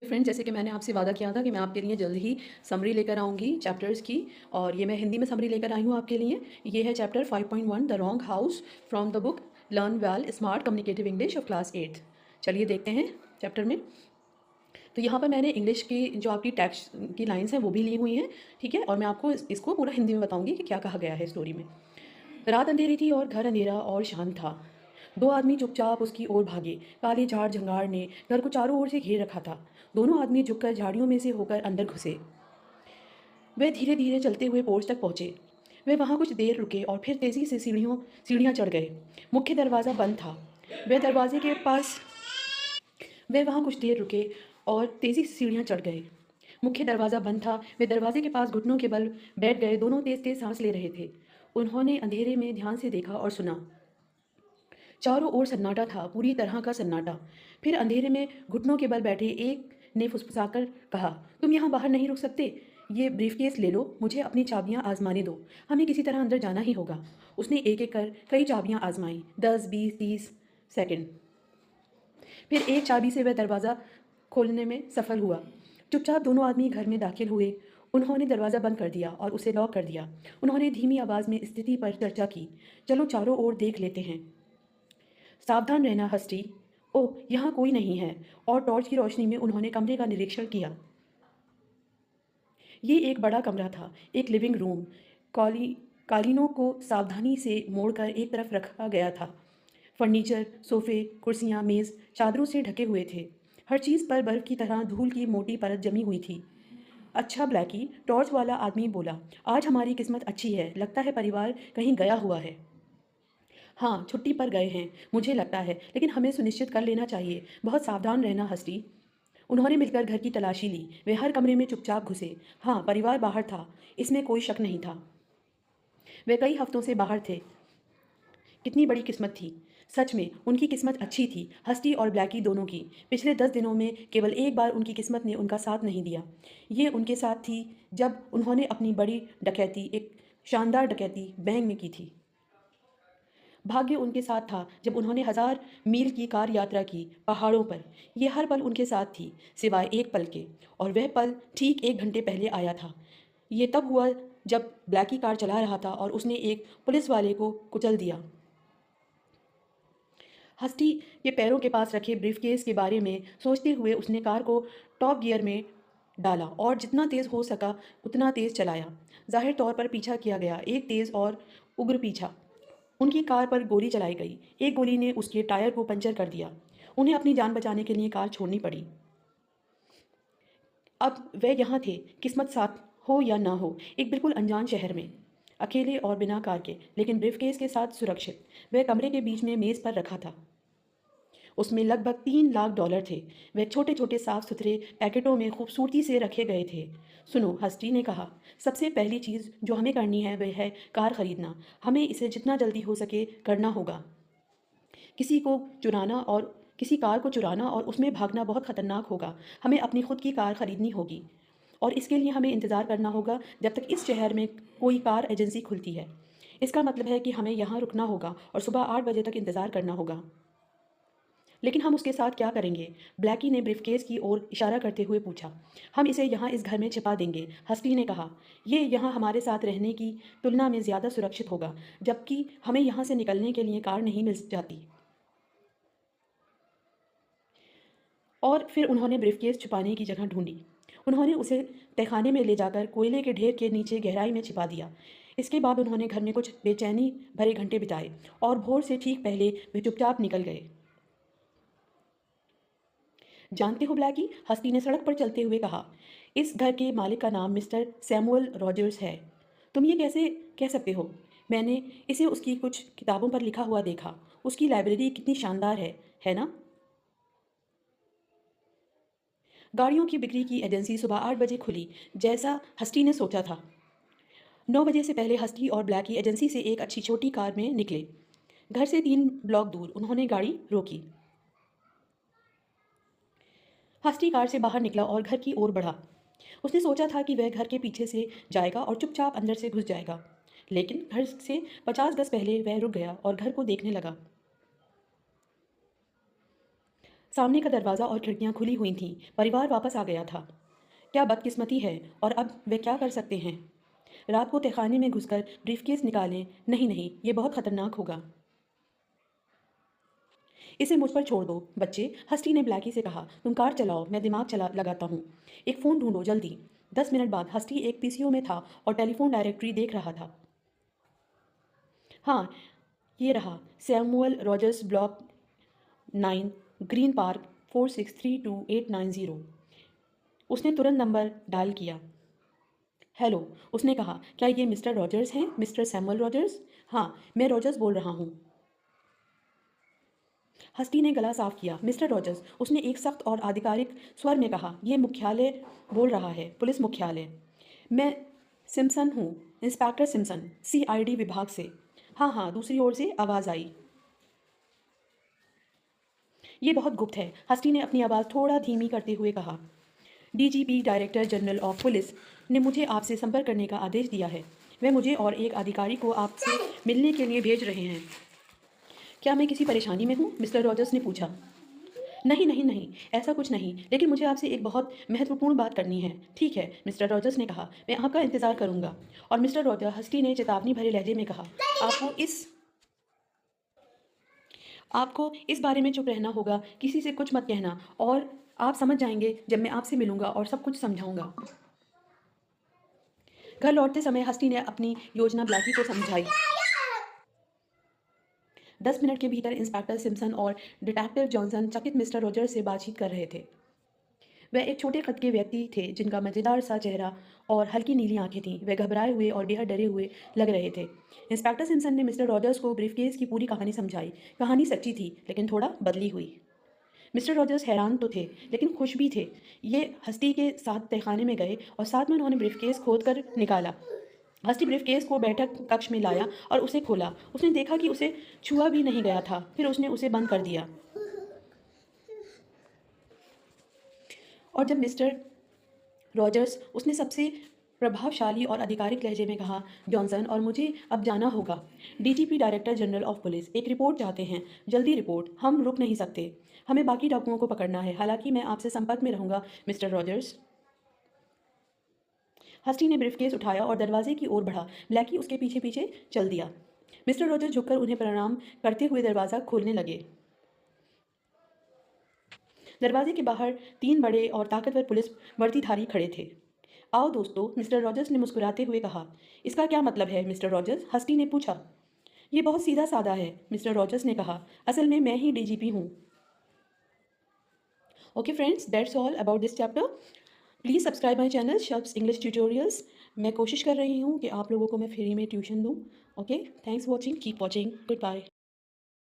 Friends, जैसे कि मैंने आपसे वादा किया था कि मैं आपके लिए जल्द ही समरी लेकर आऊँगी चैप्टर्स की। और ये मैं हिंदी में समरी लेकर आई हूँ आपके लिए। ये है chapter 5.1 the wrong house from the book learn well smart communicative English of class 8th। चलिए देखते हैं चैप्टर में। तो यहाँ पर मैंने इंग्लिश की जो आपकी टेक्स्ट की लाइन्स हैं वो भी ली हुई हैं, ठीक है। और मैं आपको इसको पूरा हिंदी में बताऊँगी कि क्या कहा गया है स्टोरी में। रात अंधेरी थी और घर अंधेरा और शांत था। दो आदमी चुपचाप उसकी ओर भागे। काले झाड़ झंगाड़ ने घर को चारों ओर से घेर रखा था। दोनों आदमी झुककर झाड़ियों में से होकर अंदर घुसे। वे धीरे धीरे चलते हुए पोर्च तक पहुंचे। वे वहां कुछ देर रुके और फिर तेजी से सीढ़ियां चढ़ गए। मुख्य दरवाज़ा बंद था। वे दरवाजे के पास वे वहां कुछ देर रुके और तेजी से सीढ़ियां चढ़ गए। मुख्य दरवाज़ा बंद था। वे दरवाजे के पास घुटनों के बल बैठ गए। दोनों तेज तेज सांस ले रहे थे। उन्होंने अंधेरे में ध्यान से देखा और सुना। चारों ओर सन्नाटा था, पूरी तरह का सन्नाटा। फिर अंधेरे में घुटनों के बल बैठे एक ने फुसफुसाकर कहा, तुम यहाँ बाहर नहीं रुक सकते? ये ब्रीफकेस ले लो, मुझे अपनी चाबियाँ आजमाने दो। हमें किसी तरह अंदर जाना ही होगा। उसने एक एक कर कई चाबियाँ आजमाई, 10, 20, 30 सेकंड। फिर एक चाबी से वह दरवाज़ा खोलने में सफल हुआ। चुपचाप दोनों आदमी घर में दाखिल हुए। उन्होंने दरवाज़ा बंद कर दिया और उसे लॉक कर दिया। उन्होंने धीमी आवाज़ में स्थिति पर चर्चा की। चलो चारों ओर देख लेते हैं। सावधान रहना हस्टी। ओह, यहाँ कोई नहीं है। और टॉर्च की रोशनी में उन्होंने कमरे का निरीक्षण किया। ये एक बड़ा कमरा था, एक लिविंग रूम। कॉली कालीनों को सावधानी से मोड़कर एक तरफ रखा गया था। फर्नीचर, सोफे, कुर्सियाँ, मेज़ चादरों से ढके हुए थे। हर चीज़ पर बर्फ की तरह धूल की मोटी परत जमी हुई थी। अच्छा ब्लैकी, टॉर्च वाला आदमी बोला, आज हमारी किस्मत अच्छी है। लगता है परिवार कहीं गया हुआ है। हाँ, छुट्टी पर गए हैं, मुझे लगता है, लेकिन हमें सुनिश्चित कर लेना चाहिए। बहुत सावधान रहना हस्टी। उन्होंने मिलकर घर की तलाशी ली। वे हर कमरे में चुपचाप घुसे। हाँ, परिवार बाहर था, इसमें कोई शक नहीं था। वे कई हफ्तों से बाहर थे। कितनी बड़ी किस्मत थी। सच में उनकी किस्मत अच्छी थी, हस्टी और ब्लैकी दोनों की। पिछले 10 दिनों में केवल एक बार उनकी किस्मत ने उनका साथ नहीं दिया। ये उनके साथ थी जब उन्होंने अपनी बड़ी डकैती, एक शानदार डकैती बैंक में की थी। भाग्य उनके साथ था जब उन्होंने 1000 मील की कार यात्रा की पहाड़ों पर। ये हर पल उनके साथ थी, सिवाय एक पल के। और वह पल ठीक 1 घंटे पहले आया था। ये तब हुआ जब ब्लैकी कार चला रहा था और उसने एक पुलिस वाले को कुचल दिया। हस्टी के पैरों के पास रखे ब्रीफकेस के बारे में सोचते हुए उसने कार को टॉप गियर में डाला और जितना तेज़ हो सका उतना तेज़ चलाया। जाहिर तौर पर पीछा किया गया, एक तेज़ और उग्र पीछा। उनकी कार पर गोली चलाई गई। एक गोली ने उसके टायर को पंचर कर दिया। उन्हें अपनी जान बचाने के लिए कार छोड़नी पड़ी। अब वे यहाँ थे, किस्मत साथ हो या ना हो, एक बिल्कुल अनजान शहर में, अकेले और बिना कार के, लेकिन ब्रीफकेस के साथ सुरक्षित। वह कमरे के बीच में मेज़ पर रखा था। उसमें लगभग $3 लाख थे। वह छोटे छोटे साफ सुथरे पैकेटों में खूबसूरती से रखे गए थे। सुनो, हस्टी ने कहा, सबसे पहली चीज़ जो हमें करनी है वह है कार खरीदना। हमें इसे जितना जल्दी हो सके करना होगा। किसी को चुराना और किसी कार को चुराना और उसमें भागना बहुत खतरनाक होगा। हमें अपनी खुद की कार खरीदनी होगी। और इसके लिए हमें इंतज़ार करना होगा जब तक इस शहर में कोई कार एजेंसी खुलती है। इसका मतलब है कि हमें यहाँ रुकना होगा और सुबह 8 बजे तक इंतज़ार करना होगा। लेकिन हम उसके साथ क्या करेंगे? ब्लैकी ने ब्रीफकेस की ओर इशारा करते हुए पूछा। हम इसे यहाँ इस घर में छिपा देंगे, हस्टी ने कहा। ये यहाँ हमारे साथ रहने की तुलना में ज़्यादा सुरक्षित होगा, जबकि हमें यहाँ से निकलने के लिए कार नहीं मिल जाती। और फिर उन्होंने ब्रीफकेस छुपाने की जगह ढूंढी। उन्होंने उसे तहखाने में ले जाकर कोयले के ढेर के नीचे गहराई में छिपा दिया। इसके बाद उन्होंने घर में कुछ बेचैनी भरे घंटे बिताए और भोर से ठीक पहले वे चुपचाप निकल गए। जानते हो ब्लैकी, हस्ती ने सड़क पर चलते हुए कहा, इस घर के मालिक का नाम मिस्टर सैमुअल रॉजर्स है। तुम ये कैसे कह सकते हो? मैंने इसे उसकी कुछ किताबों पर लिखा हुआ देखा। उसकी लाइब्रेरी कितनी शानदार है ना? गाड़ियों की बिक्री की एजेंसी सुबह 8 बजे खुली, जैसा हस्टी ने सोचा था। 9 बजे से पहले हस्टी और ब्लैकी एजेंसी से एक अच्छी छोटी कार में निकले। घर से 3 ब्लॉक दूर उन्होंने गाड़ी रोकी। हस्टी कार से बाहर निकला और घर की ओर बढ़ा। उसने सोचा था कि वह घर के पीछे से जाएगा और चुपचाप अंदर से घुस जाएगा, लेकिन घर से 50 गज पहले वह रुक गया और घर को देखने लगा। सामने का दरवाज़ा और खिड़कियाँ खुली हुई थीं। परिवार वापस आ गया था। क्या बदकिस्मती है, और अब वे क्या कर सकते हैं? रात को तहखाने में घुसकर ब्रीफकेस निकालें? नहीं नहीं, ये बहुत खतरनाक होगा। इसे मुझ पर छोड़ दो बच्चे, हस्टी ने ब्लैकी से कहा। तुम कार चलाओ, मैं दिमाग चला लगाता हूँ। एक फ़ोन ढूंढो जल्दी। 10 मिनट बाद हस्टी एक पीसीओ में था और टेलीफोन डायरेक्टरी देख रहा था। हाँ, ये रहा। Samuel Rogers, block 9, green park, 4632-890। उसने तुरंत नंबर डायल किया। हेलो, उसने कहा। क्या ये मिस्टर रॉजर्स हैं, मिस्टर सैमुअल रॉजर्स? हाँ, मैं रॉजर्स बोल रहा हूँ। हस्टी ने गला साफ किया। मिस्टर रॉजर्स, उसने एक सख्त और आधिकारिक स्वर में कहा। यह मुख्यालय बोल रहा है, पुलिस मुख्यालय। मैं सिम्पसन हूँ, इंस्पेक्टर सिम्पसन, सीआईडी विभाग से। हाँ हाँ, दूसरी ओर से आवाज़ आई। ये बहुत गुप्त है, हस्टी ने अपनी आवाज़ थोड़ा धीमी करते हुए कहा। DGP, director general of police, ने मुझे आपसे संपर्क करने का आदेश दिया है। वे मुझे और एक अधिकारी को आपसे मिलने के लिए भेज रहे हैं। क्या मैं किसी परेशानी में हूँ? मिस्टर रॉजर्स ने पूछा। नहीं नहीं नहीं, ऐसा कुछ नहीं, लेकिन मुझे आपसे एक बहुत महत्वपूर्ण बात करनी है। ठीक है, मिस्टर रॉजर्स ने कहा। मैं आपका इंतज़ार करूंगा। और मिस्टर रॉजर, हस्टी ने चेतावनी भरे लहजे में कहा। आपको इस बारे में चुप रहना होगा, किसी से कुछ मत कहना, और आप समझ जाएंगे जब मैं आपसे मिलूंगा और सब कुछ समझाऊंगा। घर लौटते समय हस्टी ने अपनी योजना ब्लैकी को समझाई। 10 मिनट के भीतर इंस्पेक्टर सिम्पसन और डिटेक्टिव जॉनसन चकित मिस्टर रॉजर्स से बातचीत कर रहे थे। वह एक छोटे कद के व्यक्ति थे जिनका मज़ेदार सा चेहरा और हल्की नीली आंखें थीं। वे घबराए हुए और बेहद डरे हुए लग रहे थे। इंस्पेक्टर सिम्पसन ने मिस्टर रॉजर्स को ब्रीफकेस की पूरी कहानी समझाई। कहानी सच्ची थी, लेकिन थोड़ा बदली हुई। मिस्टर रॉजर्स हैरान तो थे, लेकिन खुश भी थे। ये हस्ती के साथ तहखाने में गए और साथ में उन्होंने ब्रीफकेस खोद कर निकाला। हस्ती ब्रीफकेस को बैठक कक्ष में लाया और उसे खोला। उसने देखा कि उसे छुआ भी नहीं गया था। फिर उसने उसे बंद कर दिया। और जब मिस्टर रॉजर्स, उसने सबसे प्रभावशाली और आधिकारिक लहजे में कहा। जॉनसन, और मुझे अब जाना होगा। DGP, director general of police, एक रिपोर्ट चाहते हैं। जल्दी रिपोर्ट, हम रुक नहीं सकते। हमें बाकी डाकुओं को पकड़ना है। हालांकि मैं आपसे संपर्क में रहूंगा मिस्टर रॉजर्स। हस्टी ने ब्रीफकेस उठाया और दरवाजे की ओर बढ़ा। ब्लैकी उसके पीछे पीछे चल दिया। मिस्टर रॉजर्स झुककर उन्हें प्रणाम करते हुए दरवाज़ा खोलने लगे। दरवाजे के बाहर 3 बड़े और ताकतवर पुलिस वर्दीधारी खड़े थे। आओ दोस्तों, मिस्टर रॉजर्स ने मुस्कुराते हुए कहा। इसका क्या मतलब है मिस्टर रॉजर्स? हस्टी ने पूछा। ये बहुत सीधा साधा है, मिस्टर रॉजर्स ने कहा। असल में मैं ही डीजीपी हूँ। Okay friends, that's all about this chapter. Please subscribe my channel शब्स English tutorials. मैं कोशिश कर रही हूँ कि आप लोगों को मैं फ्री में ट्यूशन दूँ। Okay, thanks watching, keep watching, good bye.